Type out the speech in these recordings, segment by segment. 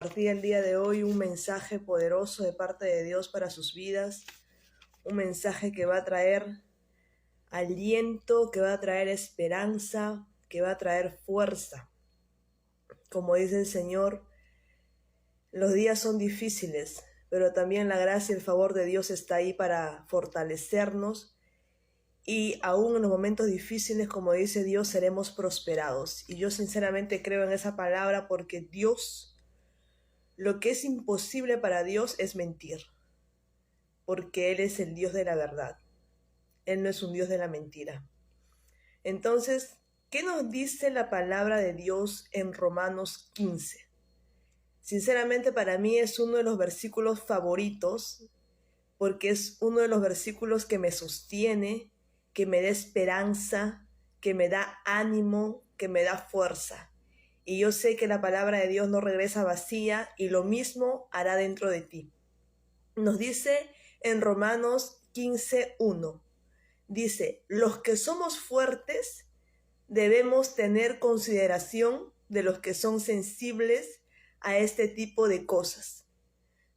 Compartir el día de hoy un mensaje poderoso de parte de Dios para sus vidas, un mensaje que va a traer aliento, que va a traer esperanza, que va a traer fuerza. Como dice el Señor, los días son difíciles, pero también la gracia y el favor de Dios está ahí para fortalecernos y aún en los momentos difíciles, como dice Dios, seremos prosperados. Y yo sinceramente creo en esa palabra porque lo que es imposible para Dios es mentir, porque Él es el Dios de la verdad. Él no es un Dios de la mentira. Entonces, ¿qué nos dice la palabra de Dios en Romanos 15? Sinceramente, para mí es uno de los versículos favoritos, porque es uno de los versículos que me sostiene, que me da esperanza, que me da ánimo, que me da fuerza. Y yo sé que la palabra de Dios no regresa vacía y lo mismo hará dentro de ti. Nos dice en Romanos 15:1, dice, los que somos fuertes debemos tener consideración de los que son sensibles a este tipo de cosas.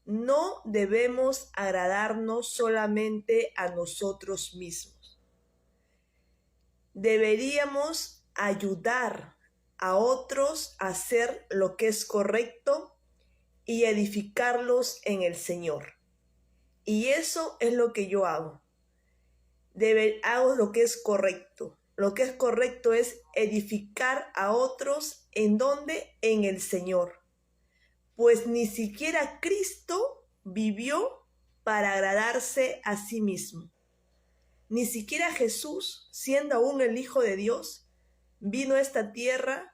No debemos agradarnos solamente a nosotros mismos. Deberíamos ayudar a otros a hacer lo que es correcto y edificarlos en el Señor. Y eso es lo que yo hago. Hago lo que es correcto. Lo que es correcto es edificar a otros. ¿En dónde? En el Señor. Pues ni siquiera Cristo vivió para agradarse a sí mismo. Ni siquiera Jesús, siendo aún el Hijo de Dios, vino a esta tierra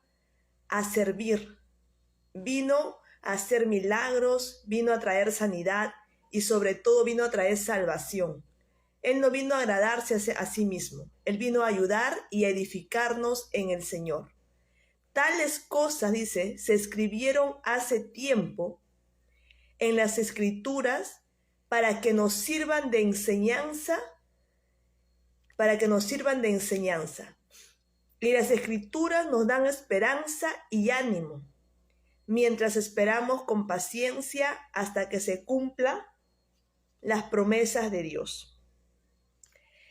a servir, vino a hacer milagros, vino a traer sanidad y sobre todo vino a traer salvación. Él no vino a agradarse a sí mismo, Él vino a ayudar y a edificarnos en el Señor. Tales cosas, dice, se escribieron hace tiempo en las Escrituras para que nos sirvan de enseñanza, Y las Escrituras nos dan esperanza y ánimo, mientras esperamos con paciencia hasta que se cumplan las promesas de Dios.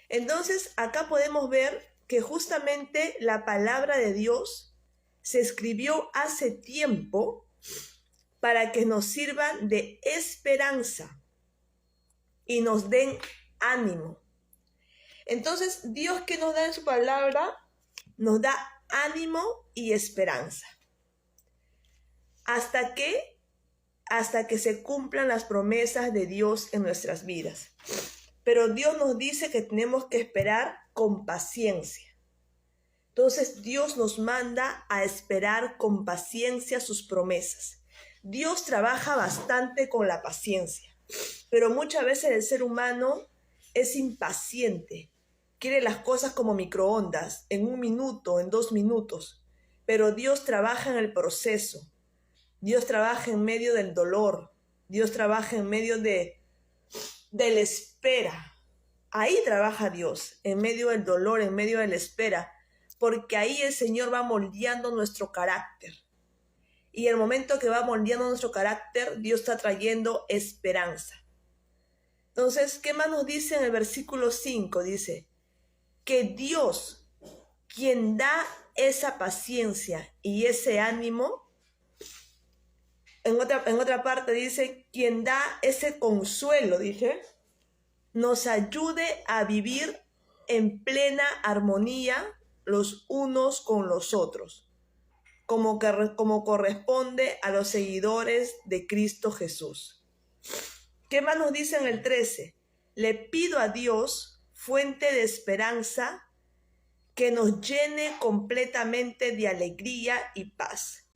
Entonces, acá podemos ver que justamente la palabra de Dios se escribió hace tiempo para que nos sirvan de esperanza y nos den ánimo. Entonces, Dios, que nos da en su palabra, nos da ánimo y esperanza. ¿Hasta qué? Hasta que se cumplan las promesas de Dios en nuestras vidas. Pero Dios nos dice que tenemos que esperar con paciencia. Entonces Dios nos manda a esperar con paciencia sus promesas. Dios trabaja bastante con la paciencia, pero muchas veces el ser humano es impaciente. Quiere las cosas como microondas, en 1 minuto, en 2 minutos. Pero Dios trabaja en el proceso. Dios trabaja en medio del dolor. Dios trabaja en medio de la espera. Ahí trabaja Dios, en medio del dolor, en medio de la espera. Porque ahí el Señor va moldeando nuestro carácter. Y el momento que va moldeando nuestro carácter, Dios está trayendo esperanza. Entonces, ¿qué más nos dice en el versículo 5? Dice que Dios, quien da esa paciencia y ese ánimo, en otra parte dice, quien da ese consuelo, dice, nos ayude a vivir en plena armonía los unos con los otros, como corresponde a los seguidores de Cristo Jesús. ¿Qué más nos dice en el 13? Le pido a Dios, fuente de esperanza, que nos llene completamente de alegría y paz.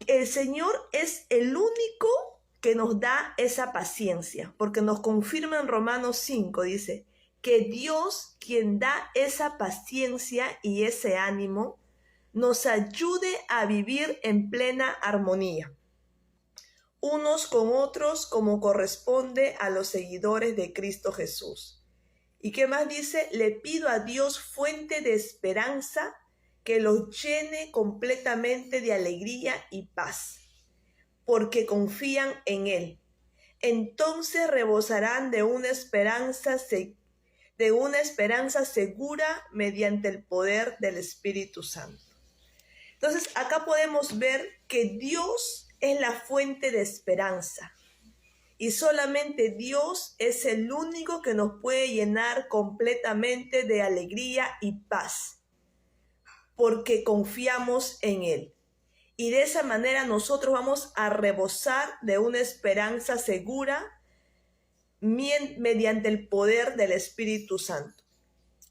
El Señor es el único que nos da esa paciencia, porque nos confirma en Romanos 5, dice, que Dios, quien da esa paciencia y ese ánimo, nos ayude a vivir en plena armonía, unos con otros, como corresponde a los seguidores de Cristo Jesús. ¿Y qué más dice? Le pido a Dios, fuente de esperanza, que los llene completamente de alegría y paz. porque confían en Él. Entonces rebosarán de una esperanza segura mediante el poder del Espíritu Santo. Entonces, acá podemos ver que Dios es la fuente de esperanza. Y solamente Dios es el único que nos puede llenar completamente de alegría y paz, porque confiamos en Él. Y de esa manera nosotros vamos a rebosar de una esperanza segura mediante el poder del Espíritu Santo.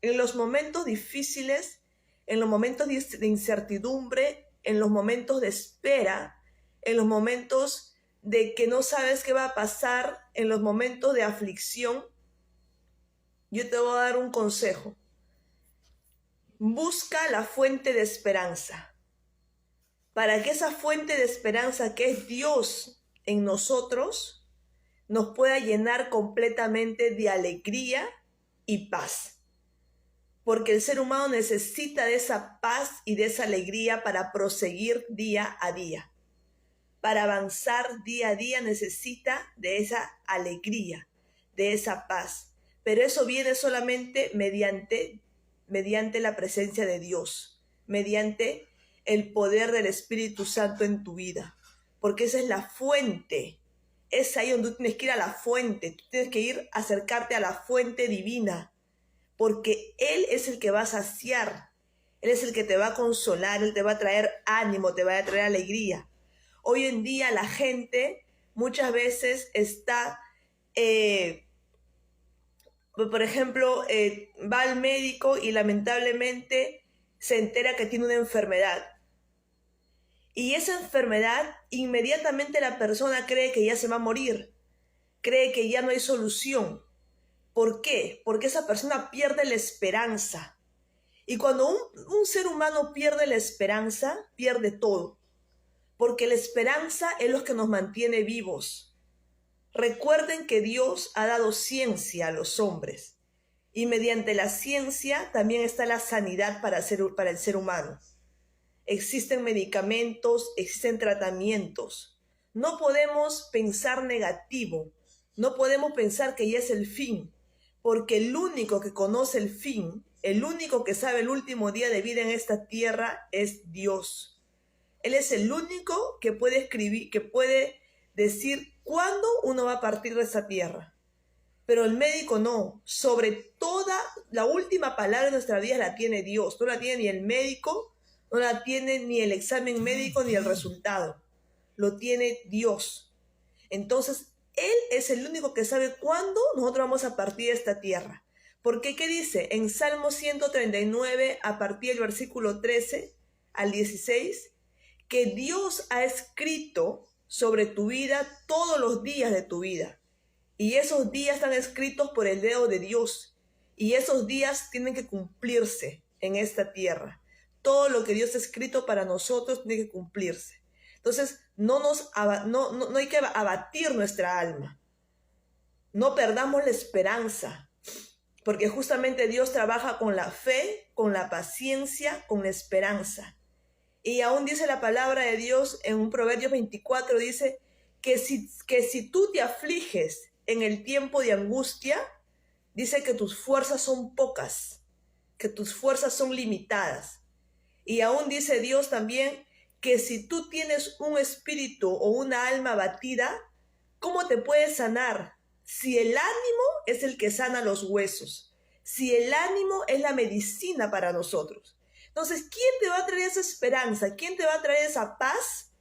En los momentos difíciles, en los momentos de incertidumbre, en los momentos de espera, en los momentos de que no sabes qué va a pasar, en los momentos de aflicción, yo te voy a dar un consejo. Busca la fuente de esperanza, para que esa fuente de esperanza que es Dios en nosotros nos pueda llenar completamente de alegría y paz. Porque el ser humano necesita de esa paz y de esa alegría para proseguir día a día. Para avanzar día a día necesita de esa alegría, de esa paz. Pero eso viene solamente mediante la presencia de Dios, mediante el poder del Espíritu Santo en tu vida. Porque esa es la fuente. Es ahí donde tú tienes que ir a la fuente. Tú tienes que ir a acercarte a la fuente divina. Porque Él es el que va a saciar. Él es el que te va a consolar. Él te va a traer ánimo, te va a traer alegría. Hoy en día la gente muchas veces está, por ejemplo, va al médico y lamentablemente se entera que tiene una enfermedad. Y esa enfermedad, inmediatamente la persona cree que ya se va a morir, cree que ya no hay solución. ¿Por qué? Porque esa persona pierde la esperanza. Y cuando un ser humano pierde la esperanza, pierde todo. Porque la esperanza es lo que nos mantiene vivos. Recuerden que Dios ha dado ciencia a los hombres. Y mediante la ciencia también está la sanidad para el ser humano. Existen medicamentos, existen tratamientos. No podemos pensar negativo, no podemos pensar que ya es el fin, porque el único que conoce el fin, el único que sabe el último día de vida en esta tierra es Dios. Él es el único que puede escribir, que puede decir cuándo uno va a partir de esta tierra. Pero el médico no. Sobre toda la última palabra de nuestra vida la tiene Dios. No la tiene ni el médico, no la tiene ni el examen médico ni el resultado. Lo tiene Dios. Entonces, Él es el único que sabe cuándo nosotros vamos a partir de esta tierra. Porque, ¿qué dice? En Salmo 139, a partir del versículo 13 al 16, que Dios ha escrito sobre tu vida todos los días de tu vida. Y esos días están escritos por el dedo de Dios. Y esos días tienen que cumplirse en esta tierra. Todo lo que Dios ha escrito para nosotros tiene que cumplirse. Entonces, no hay que abatir nuestra alma. No perdamos la esperanza. Porque justamente Dios trabaja con la fe, con la paciencia, con la esperanza. Y aún dice la palabra de Dios en un Proverbios 24, dice que si tú te afliges en el tiempo de angustia, dice que tus fuerzas son pocas, que tus fuerzas son limitadas. Y aún dice Dios también que si tú tienes un espíritu o una alma abatida, ¿cómo te puedes sanar? Si el ánimo es el que sana los huesos, si el ánimo es la medicina para nosotros. Entonces, ¿quién te va a traer esa esperanza? ¿Quién te va a traer esa paz?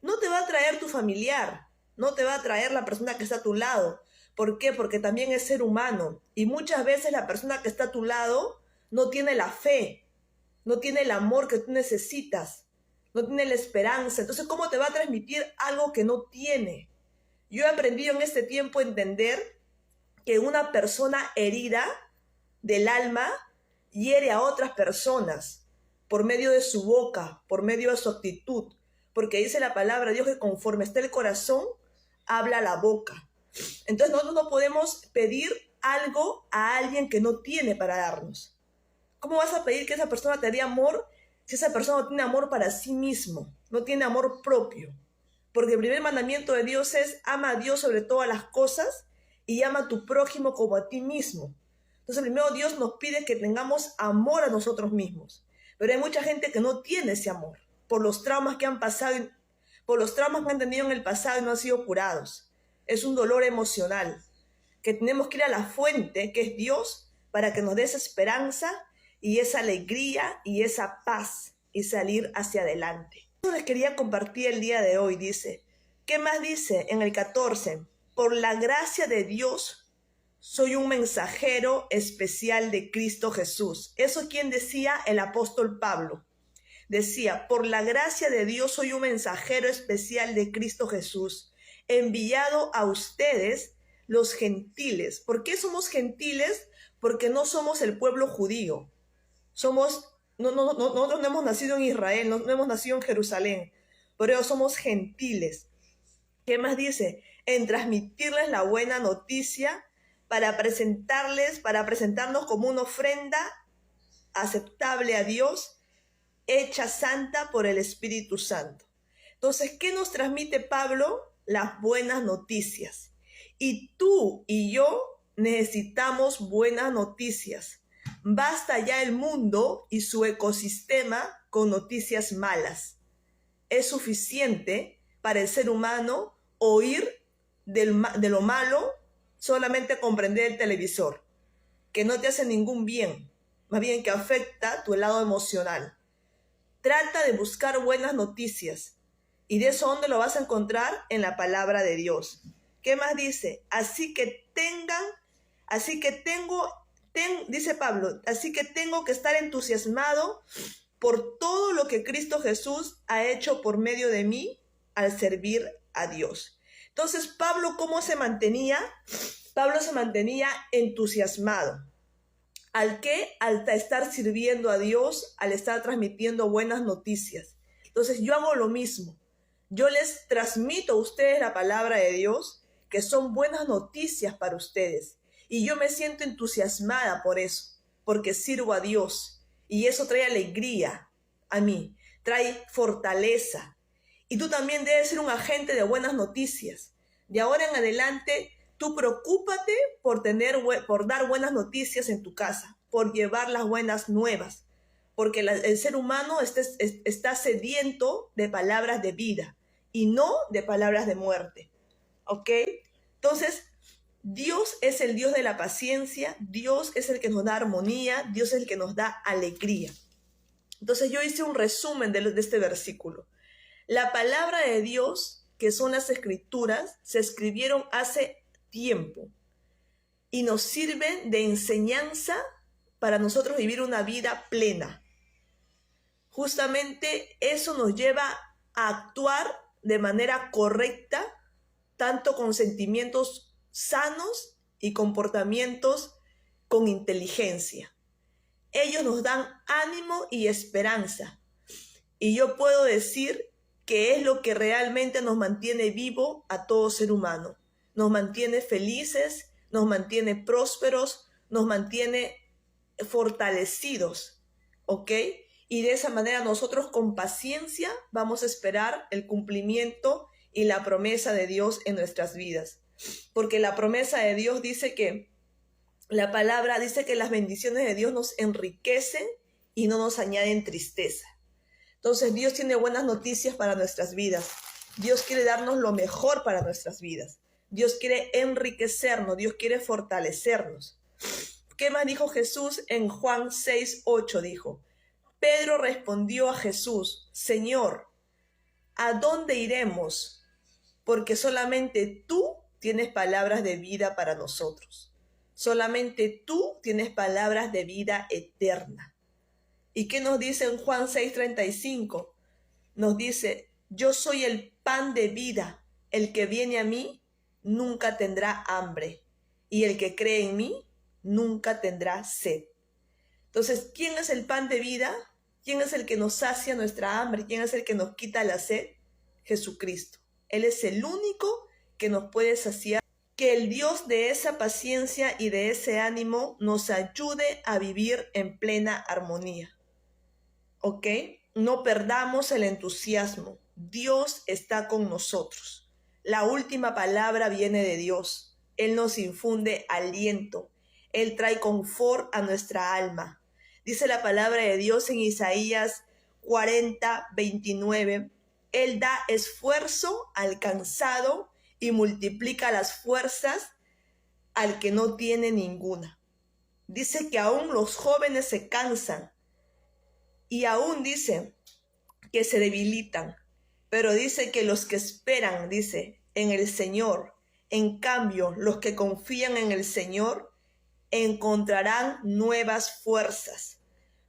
No te va a traer tu familiar, no te va a traer la persona que está a tu lado. ¿Por qué? Porque también es ser humano. Y muchas veces la persona que está a tu lado no tiene la fe, no tiene el amor que tú necesitas, no tiene la esperanza. Entonces, ¿cómo te va a transmitir algo que no tiene? Yo he aprendido en este tiempo a entender que una persona herida del alma hiere a otras personas por medio de su boca, por medio de su actitud. Porque dice la palabra de Dios que conforme está el corazón, habla la boca. Entonces nosotros no podemos pedir algo a alguien que no tiene para darnos. ¿Cómo vas a pedir que esa persona te dé amor si esa persona no tiene amor para sí mismo, no tiene amor propio? Porque el primer mandamiento de Dios es ama a Dios sobre todas las cosas y ama a tu prójimo como a ti mismo. Entonces primero Dios nos pide que tengamos amor a nosotros mismos. Pero hay mucha gente que no tiene ese amor por los traumas que han pasado, por los traumas que han tenido en el pasado y no han sido curados. Es un dolor emocional que tenemos que ir a la fuente, que es Dios, para que nos dé esa esperanza y esa alegría y esa paz y salir hacia adelante. Eso les quería compartir el día de hoy, dice. ¿Qué más dice en el 14? Por la gracia de Dios, soy un mensajero especial de Cristo Jesús. ¿Eso quién decía? El apóstol Pablo. Decía, por la gracia de Dios, soy un mensajero especial de Cristo Jesús, enviado a ustedes, los gentiles. ¿Por qué somos gentiles? Porque no somos el pueblo judío. Nosotros no hemos nacido en Israel, no hemos nacido en Jerusalén, pero somos gentiles. ¿Qué más dice? En transmitirles la buena noticia para presentarnos como una ofrenda aceptable a Dios, hecha santa por el Espíritu Santo. Entonces, ¿qué nos transmite Pablo? Las buenas noticias. Y tú y yo necesitamos buenas noticias. Basta ya el mundo y su ecosistema con noticias malas. Es suficiente para el ser humano oír de lo malo, solamente comprender el televisor, que no te hace ningún bien, más bien que afecta tu lado emocional. Trata de buscar buenas noticias. ¿Y de eso dónde lo vas a encontrar? En la palabra de Dios. ¿Qué más dice? Dice Pablo, así que tengo que estar entusiasmado por todo lo que Cristo Jesús ha hecho por medio de mí al servir a Dios. Entonces, Pablo, ¿cómo se mantenía? Pablo se mantenía entusiasmado. ¿Al qué? Al estar sirviendo a Dios, al estar transmitiendo buenas noticias. Entonces, yo hago lo mismo. Yo les transmito a ustedes la palabra de Dios, que son buenas noticias para ustedes. Y yo me siento entusiasmada por eso, porque sirvo a Dios. Y eso trae alegría a mí, trae fortaleza. Y tú también debes ser un agente de buenas noticias. De ahora en adelante, tú preocúpate por dar buenas noticias en tu casa, por llevar las buenas nuevas. Porque el ser humano está sediento de palabras de vida y no de palabras de muerte. ¿Ok? Entonces, Dios es el Dios de la paciencia, Dios es el que nos da armonía, Dios es el que nos da alegría. Entonces yo hice un resumen de este versículo. La palabra de Dios, que son las escrituras, se escribieron hace tiempo y nos sirven de enseñanza para nosotros vivir una vida plena. Justamente eso nos lleva a actuar de manera correcta, tanto con sentimientos sanos y comportamientos con inteligencia. Ellos nos dan ánimo y esperanza. Y yo puedo decir que es lo que realmente nos mantiene vivo a todo ser humano. Nos mantiene felices, nos mantiene prósperos, nos mantiene fortalecidos, ¿ok? Y de esa manera nosotros con paciencia vamos a esperar el cumplimiento y la promesa de Dios en nuestras vidas. Porque la promesa de Dios dice que, la palabra dice que las bendiciones de Dios nos enriquecen y no nos añaden tristeza. Entonces Dios tiene buenas noticias para nuestras vidas. Dios quiere darnos lo mejor para nuestras vidas. Dios quiere enriquecernos, Dios quiere fortalecernos. ¿Qué más dijo Jesús en Juan 6:8? Dijo, Pedro respondió a Jesús, Señor, ¿a dónde iremos? Porque solamente tú tienes palabras de vida para nosotros. Solamente tú tienes palabras de vida eterna. ¿Y qué nos dice en Juan 6:35? Nos dice, yo soy el pan de vida. El que viene a mí nunca tendrá hambre. Y el que cree en mí nunca tendrá sed. Entonces, ¿quién es el pan de vida? ¿Quién es el que nos sacia nuestra hambre? ¿Quién es el que nos quita la sed? Jesucristo. Él es el único que nos puede saciar. Que el Dios de esa paciencia y de ese ánimo nos ayude a vivir en plena armonía. ¿Ok? No perdamos el entusiasmo. Dios está con nosotros. La última palabra viene de Dios. Él nos infunde aliento. Él trae confort a nuestra alma. Dice la palabra de Dios en Isaías 40:29. Él da esfuerzo al cansado y multiplica las fuerzas al que no tiene ninguna. Dice que aún los jóvenes se cansan y aún dice que se debilitan, pero dice que los que esperan, dice, en el Señor, en cambio, los que confían en el Señor encontrarán nuevas fuerzas,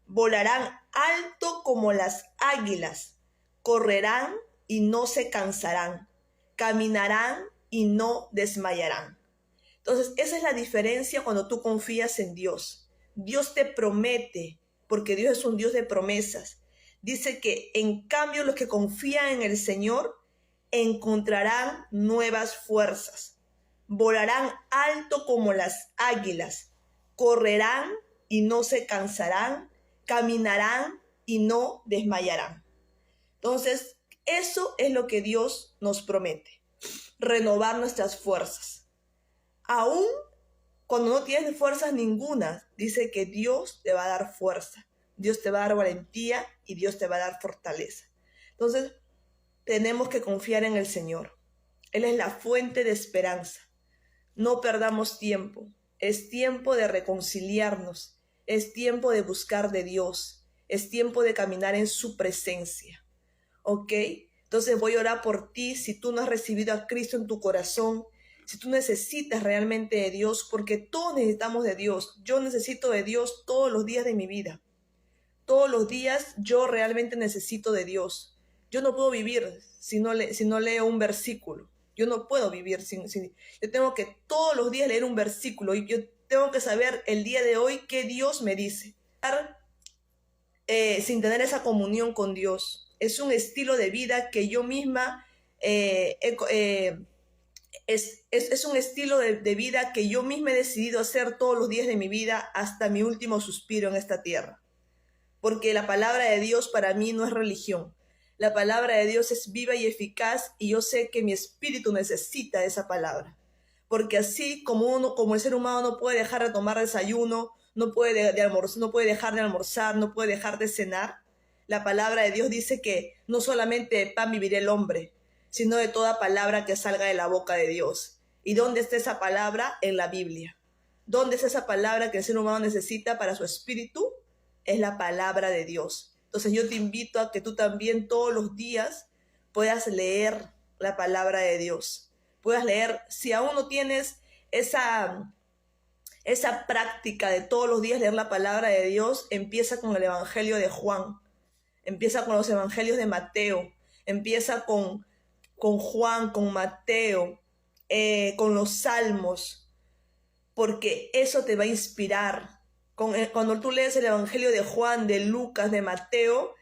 volarán alto como las águilas, correrán y no se cansarán, caminarán y no desmayarán. Entonces, esa es la diferencia cuando tú confías en Dios. Dios te promete, porque Dios es un Dios de promesas. Dice que en cambio los que confían en el Señor encontrarán nuevas fuerzas, volarán alto como las águilas, correrán y no se cansarán, caminarán y no desmayarán. Entonces, eso es lo que Dios nos promete, renovar nuestras fuerzas. Aún cuando no tienes fuerzas ninguna, dice que Dios te va a dar fuerza, Dios te va a dar valentía y Dios te va a dar fortaleza. Entonces, tenemos que confiar en el Señor. Él es la fuente de esperanza. No perdamos tiempo. Es tiempo de reconciliarnos. Es tiempo de buscar de Dios. Es tiempo de caminar en su presencia. ¿Ok? Entonces voy a orar por ti si tú no has recibido a Cristo en tu corazón. Si tú necesitas realmente de Dios, porque todos necesitamos de Dios. Yo necesito de Dios todos los días de mi vida. Todos los días yo realmente necesito de Dios. Yo no puedo vivir si no leo un versículo. Yo no puedo vivir sin. Yo tengo que todos los días leer un versículo y yo tengo que saber el día de hoy qué Dios me dice. Sin tener esa comunión con Dios. Es un estilo de vida que yo misma es un estilo de vida que yo misma he decidido hacer todos los días de mi vida hasta mi último suspiro en esta tierra. Porque la palabra de Dios para mí no es religión. La palabra de Dios es viva y eficaz y yo sé que mi espíritu necesita esa palabra. Porque así como el ser humano no puede dejar de tomar desayuno, no puede dejar de almorzar, no puede dejar de cenar, la palabra de Dios dice que no solamente de pan vivirá el hombre, sino de toda palabra que salga de la boca de Dios. ¿Y dónde está esa palabra? En la Biblia. ¿Dónde está esa palabra que el ser humano necesita para su espíritu? Es la palabra de Dios. Entonces yo te invito a que tú también todos los días puedas leer la palabra de Dios. Puedas leer, si aún no tienes esa práctica de todos los días leer la palabra de Dios, empieza con el Evangelio de Juan, empieza con los Evangelios de Mateo, empieza con Juan, con Mateo, con los Salmos, porque eso te va a inspirar. Cuando tú lees el Evangelio de Juan, de Lucas, de Mateo,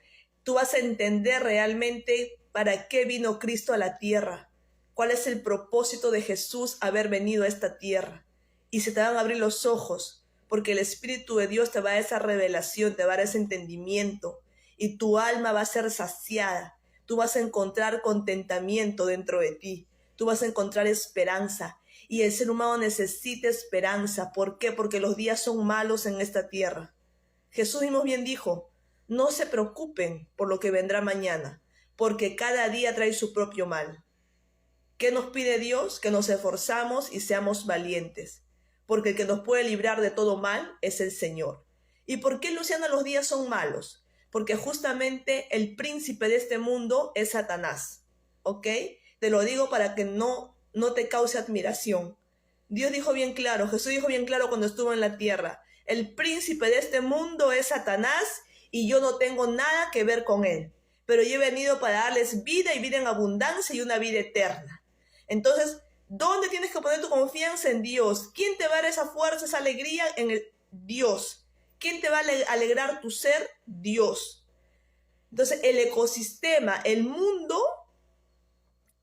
tú vas a entender realmente para qué vino Cristo a la tierra, cuál es el propósito de Jesús haber venido a esta tierra. Y se te van a abrir los ojos, porque el Espíritu de Dios te va a dar esa revelación, te va a dar ese entendimiento, y tu alma va a ser saciada. Tú vas a encontrar contentamiento dentro de ti. Tú vas a encontrar esperanza. Y el ser humano necesita esperanza. ¿Por qué? Porque los días son malos en esta tierra. Jesús mismo bien dijo, no se preocupen por lo que vendrá mañana, porque cada día trae su propio mal. ¿Qué nos pide Dios? Que nos esforzamos y seamos valientes, porque el que nos puede librar de todo mal es el Señor. ¿Y por qué, Luciana, los días son malos? Porque justamente el príncipe de este mundo es Satanás, ¿ok? Te lo digo para que no te cause admiración. Dios dijo bien claro, Jesús dijo bien claro cuando estuvo en la tierra, el príncipe de este mundo es Satanás y yo no tengo nada que ver con él, pero yo he venido para darles vida y vida en abundancia y una vida eterna. Entonces, ¿dónde tienes que poner tu confianza? En Dios. ¿Quién te va a dar esa fuerza, esa alegría? En el Dios. ¿Quién te va a alegrar tu ser? Dios. Entonces, el ecosistema, el mundo,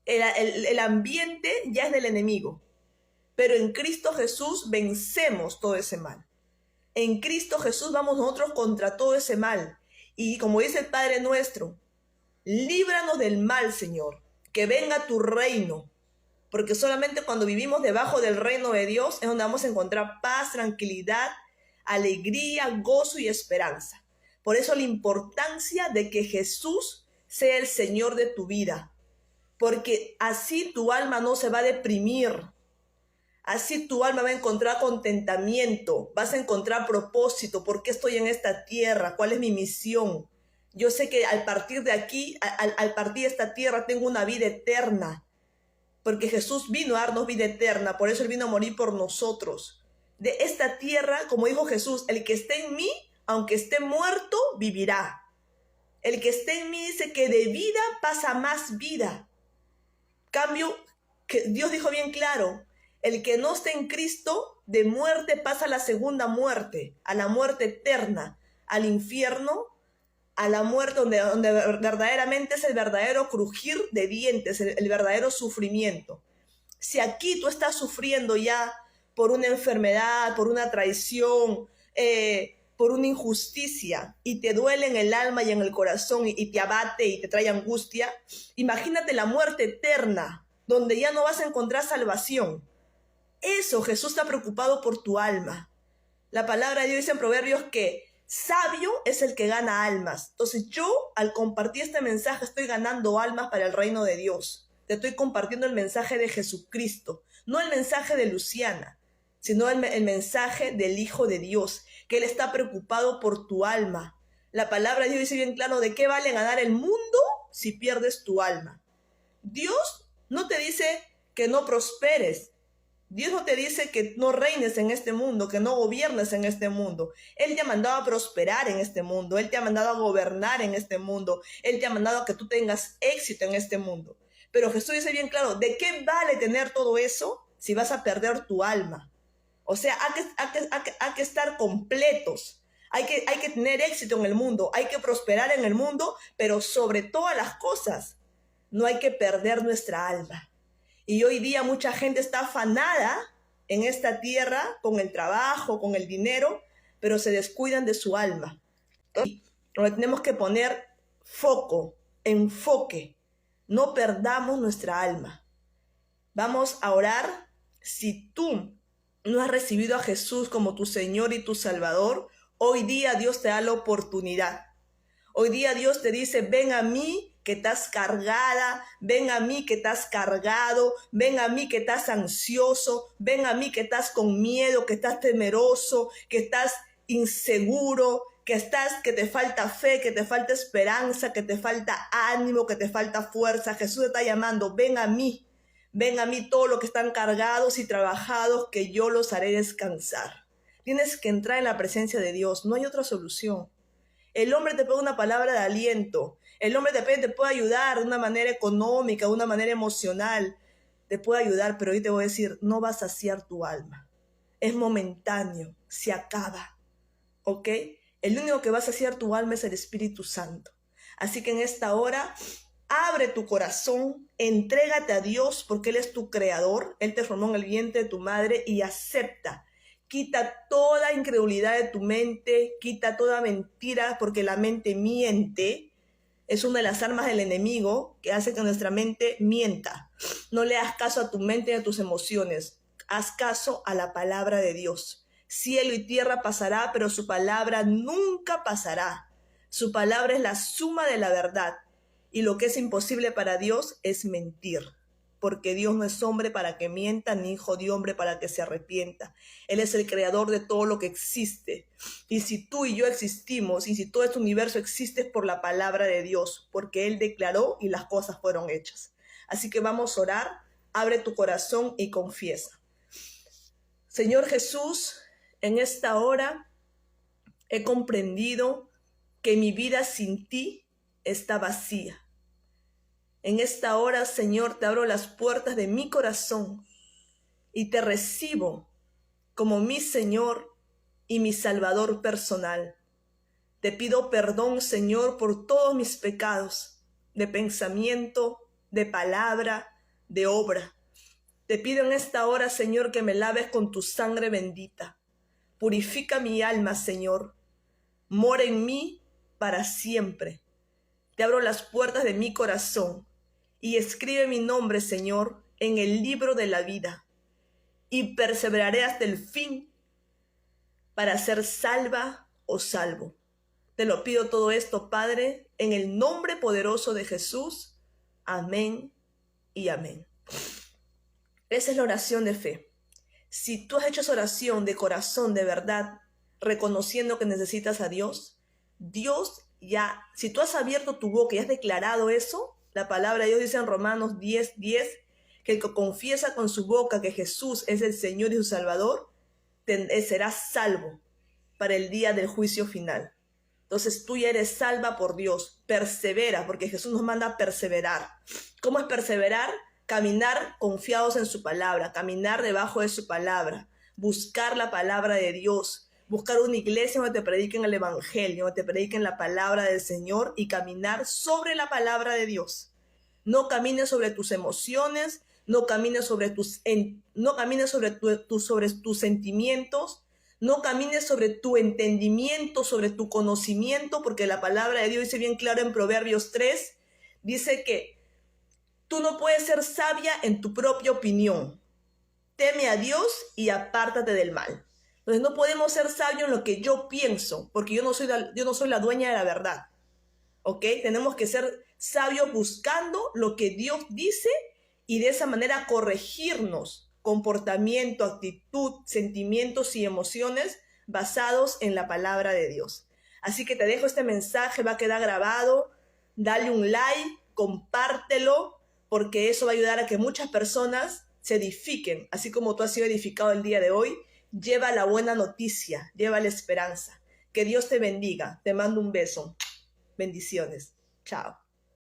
el ambiente ya es del enemigo. Pero en Cristo Jesús vencemos todo ese mal. En Cristo Jesús vamos nosotros contra todo ese mal. Y como dice el Padre nuestro, Líbranos del mal, Señor. Que venga tu reino. Porque solamente cuando vivimos debajo del reino de Dios es donde vamos a encontrar paz, tranquilidad, alegría, gozo y esperanza. Por eso la importancia de que Jesús sea el Señor de tu vida. Porque así tu alma no se va a deprimir. Así tu alma va a encontrar contentamiento, vas a encontrar propósito. ¿Por qué estoy en esta tierra? ¿Cuál es mi misión? Yo sé que al partir de aquí, al partir de esta tierra, tengo una vida eterna. Porque Jesús vino a darnos vida eterna, por eso Él vino a morir por nosotros. De esta tierra, como dijo Jesús, el que esté en mí, aunque esté muerto, vivirá. El que esté en mí dice que de vida pasa más vida. Cambio, que Dios dijo bien claro, el que no esté en Cristo, de muerte pasa a la segunda muerte, a la muerte eterna, al infierno, a la muerte donde verdaderamente es el verdadero crujir de dientes, el verdadero sufrimiento. Si aquí tú estás sufriendo ya por una enfermedad, por una traición, por una injusticia, y te duele en el alma y en el corazón y te abate y te trae angustia, imagínate la muerte eterna, donde ya no vas a encontrar salvación. Eso, Jesús está preocupado por tu alma. La palabra de Dios dice en Proverbios que sabio es el que gana almas. Entonces yo, al compartir este mensaje, estoy ganando almas para el reino de Dios. Te estoy compartiendo el mensaje de Jesucristo, no el mensaje de Luciana, sino el mensaje del Hijo de Dios, que Él está preocupado por tu alma. La palabra de Dios dice bien claro, ¿de qué vale ganar el mundo si pierdes tu alma? Dios no te dice que no prosperes. Dios no te dice que no reines en este mundo, que no gobiernes en este mundo. Él te ha mandado a prosperar en este mundo. Él te ha mandado a gobernar en este mundo. Él te ha mandado a que tú tengas éxito en este mundo. Pero Jesús dice bien claro, ¿de qué vale tener todo eso si vas a perder tu alma? O sea, hay que estar completos. Hay que tener éxito en el mundo. Hay que prosperar en el mundo, pero sobre todas las cosas, no hay que perder nuestra alma. Y hoy día mucha gente está afanada en esta tierra con el trabajo, con el dinero, pero se descuidan de su alma. Entonces, tenemos que poner foco, enfoque. No perdamos nuestra alma. Vamos a orar. Si tú no has recibido a Jesús como tu Señor y tu Salvador, hoy día Dios te da la oportunidad. Hoy día Dios te dice, ven a mí que estás cargada, ven a mí que estás cargado, ven a mí que estás ansioso, ven a mí que estás con miedo, que estás temeroso, que estás inseguro, que te falta fe, que te falta esperanza, que te falta ánimo, que te falta fuerza. Jesús te está llamando, ven a mí todos los que están cargados y trabajados, que yo los haré descansar. Tienes que entrar en la presencia de Dios, no hay otra solución. El hombre te pone una palabra de aliento. El hombre te puede ayudar de una manera económica, de una manera emocional. Te puede ayudar, pero hoy te voy a decir, no va a saciar tu alma. Es momentáneo, se acaba. ¿Ok? El único que va a saciar tu alma es el Espíritu Santo. Así que en esta hora, abre tu corazón, entrégate a Dios porque Él es tu creador. Él te formó en el vientre de tu madre y acepta. Quita toda incredulidad de tu mente, quita toda mentira, porque la mente miente. Es una de las armas del enemigo que hace que nuestra mente mienta. No le hagas caso a tu mente y a tus emociones. Haz caso a la palabra de Dios. Cielo y tierra pasará, pero su palabra nunca pasará. Su palabra es la suma de la verdad. Y lo que es imposible para Dios es mentir. Porque Dios no es hombre para que mienta, ni hijo de hombre para que se arrepienta. Él es el creador de todo lo que existe. Y si tú y yo existimos, y si todo este universo existe, es por la palabra de Dios, porque Él declaró y las cosas fueron hechas. Así que vamos a orar, abre tu corazón y confiesa. Señor Jesús, en esta hora he comprendido que mi vida sin ti está vacía. En esta hora, Señor, te abro las puertas de mi corazón y te recibo como mi Señor y mi Salvador personal. Te pido perdón, Señor, por todos mis pecados, de pensamiento, de palabra, de obra. Te pido en esta hora, Señor, que me laves con tu sangre bendita. Purifica mi alma, Señor. Mora en mí para siempre. te abro las puertas de mi corazón y escribe mi nombre, Señor, en el libro de la vida, y perseveraré hasta el fin para ser salva o salvo. Te lo pido todo esto, Padre, en el nombre poderoso de Jesús. Amén y amén. Esa es la oración de fe. Si tú has hecho esa oración de corazón, de verdad, reconociendo que necesitas a Dios, Dios ya, si tú has abierto tu boca y has declarado eso, la palabra de Dios dice en Romanos 10:10, que el que confiesa con su boca que Jesús es el Señor y su Salvador, será salvo para el día del juicio final. Entonces tú ya eres salva por Dios. Persevera, porque Jesús nos manda a perseverar. ¿Cómo es perseverar? Caminar confiados en su palabra, caminar debajo de su palabra, buscar la palabra de Dios, buscar una iglesia donde te prediquen el evangelio, donde te prediquen la palabra del Señor y caminar sobre la palabra de Dios. No camines sobre tus emociones, no camines sobre tus sentimientos, no camines sobre tu entendimiento, sobre tu conocimiento, porque la palabra de Dios dice bien claro en Proverbios 3, dice que tú no puedes ser sabia en tu propia opinión. Teme a Dios y apártate del mal. Entonces no podemos ser sabios en lo que yo pienso, porque yo no soy la dueña de la verdad. ¿Ok? Tenemos que ser sabios buscando lo que Dios dice y de esa manera corregirnos comportamiento, actitud, sentimientos y emociones basados en la palabra de Dios. Así que te dejo este mensaje, va a quedar grabado. Dale un like, compártelo, porque eso va a ayudar a que muchas personas se edifiquen, así como tú has sido edificado el día de hoy. Lleva la buena noticia, lleva la esperanza. Que Dios te bendiga. Te mando un beso. Bendiciones. Chao.